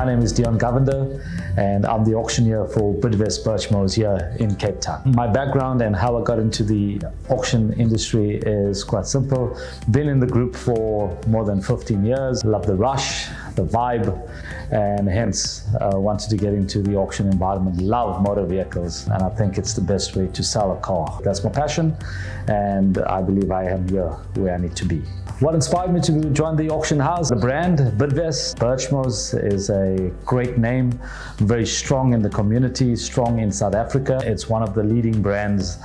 My name is Deon Govender and I'm the auctioneer for Bidvest Burchmores here in Cape Town. My background and how I got into the auction industry is quite simple. Been in the group for more than 15 years. Love the rush, the vibe, and hence wanted to get into the auction environment. Love motor vehicles, and I think it's the best way to sell a car. That's my passion, and I believe I am here where I need to be. What inspired me to join the auction house? The brand Bidvest Burchmores is a great name, very strong in the community, strong in South Africa. It's one of the leading brands,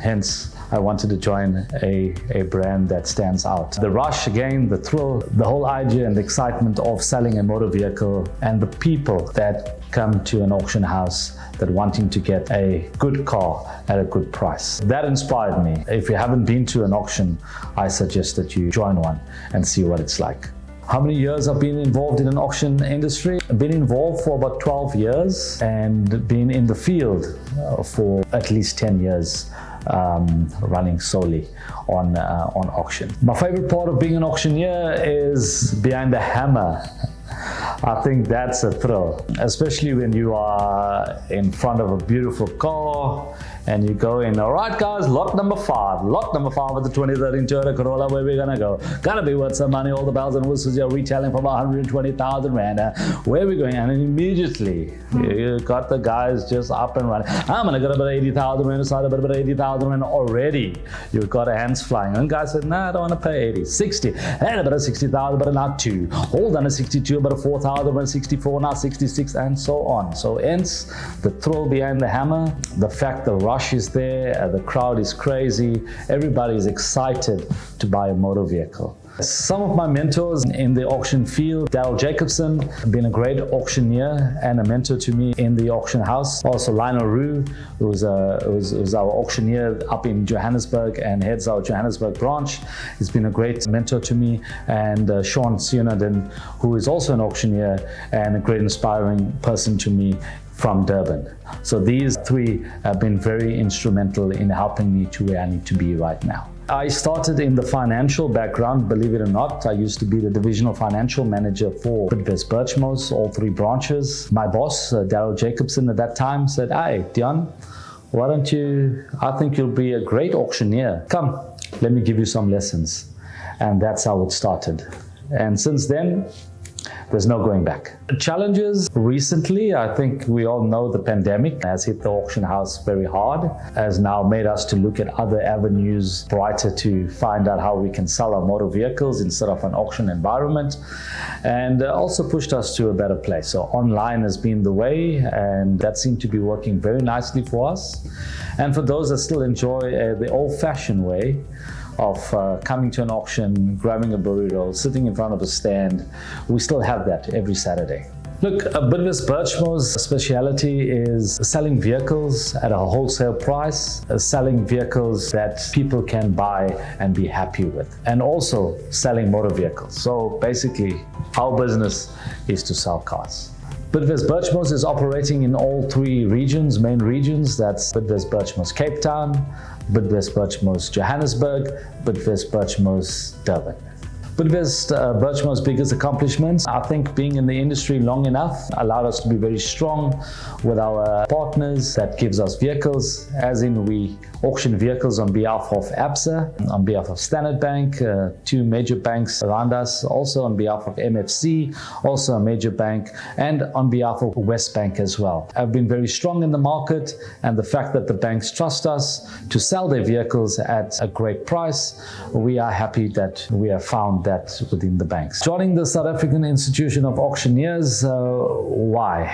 hence I wanted to join a brand that stands out. The rush, again, the thrill, the whole idea and the excitement of selling a motor vehicle, and the people that come to an auction house that wanting to get a good car at a good price. That inspired me. If you haven't been to an auction, I suggest that you join one and see what it's like. How many years I've been involved in an auction industry? I've been involved for about 12 years and been in the field for at least 10 years. Running solely on auction. My favorite part of being an auctioneer is behind the hammer. I think that's a thrill, especially when you are in front of a beautiful car and you go in, all right guys, lot number 5 with the 2013 Toyota Corolla, where we're gonna go. Gotta be worth some money, all the bells and whistles, you're retailing for about 120,000 Rand. Where are we going? And then immediately you got the guys just up and running. I'm gonna get about 80,000 Rand aside, about 80,000 Rand already. You've got hands flying. And guys said, nah, I don't wanna pay 80, 60, and about a 60,000, but not 2. Hold on a 62, about a 4,000, but 64, now 66, and so on. So hence the thrill behind the hammer, the fact the rush is there, the crowd is crazy, everybody is excited to buy a motor vehicle. Some of my mentors in the auction field, Daryl Jacobson, been a great auctioneer and a mentor to me in the auction house. Also Lionel Rue, who's our auctioneer up in Johannesburg and heads our Johannesburg branch. He's been a great mentor to me. And Sean Sionaden, who is also an auctioneer and a great inspiring person to me from Durban. So these three have been very instrumental in helping me to where I need to be right now. I started in the financial background, believe it or not. I used to be the divisional financial manager for Bidvest Burchmores, all 3 branches. My boss, Daryl Jacobson at that time, said, "Hey, Deon, why don't you, I think you'll be a great auctioneer. Come, let me give you some lessons." And that's how it started. And since then, there's no going back. Challenges recently, I think we all know the pandemic has hit the auction house very hard, has now made us to look at other avenues brighter to find out how we can sell our motor vehicles instead of an auction environment, and also pushed us to a better place. So online has been the way, and that seemed to be working very nicely for us. And for those that still enjoy the old-fashioned way of coming to an auction, grabbing a burrito, sitting in front of a stand, we still have that every Saturday. Look, Bidvest Burchmores' speciality is selling vehicles at a wholesale price, selling vehicles that people can buy and be happy with, and also selling motor vehicles. So basically, our business is to sell cars. Bidvest Burchmores is operating in all 3 regions, main regions. That's Bidvest Burchmores Cape Town, Bidvest Burchmores Johannesburg, Bidvest Burchmores Durban. Bidvest Burchmores' biggest accomplishments, I think being in the industry long enough allowed us to be very strong with our partners that gives us vehicles, as in we auction vehicles on behalf of ABSA, on behalf of Standard Bank, 2 major banks around us, also on behalf of MFC, also a major bank, and on behalf of Westbank as well. I've been very strong in the market, and the fact that the banks trust us to sell their vehicles at a great price, we are happy that we have found that within the banks. Joining the South African Institution of Auctioneers, why?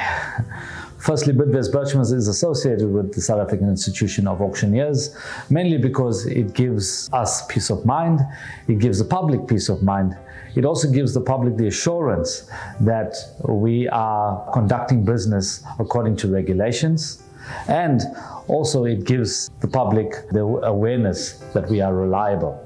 Firstly, Bidvest Burchmores is associated with the South African Institution of Auctioneers, mainly because it gives us peace of mind, it gives the public peace of mind. It also gives the public the assurance that we are conducting business according to regulations, and also it gives the public the awareness that we are reliable.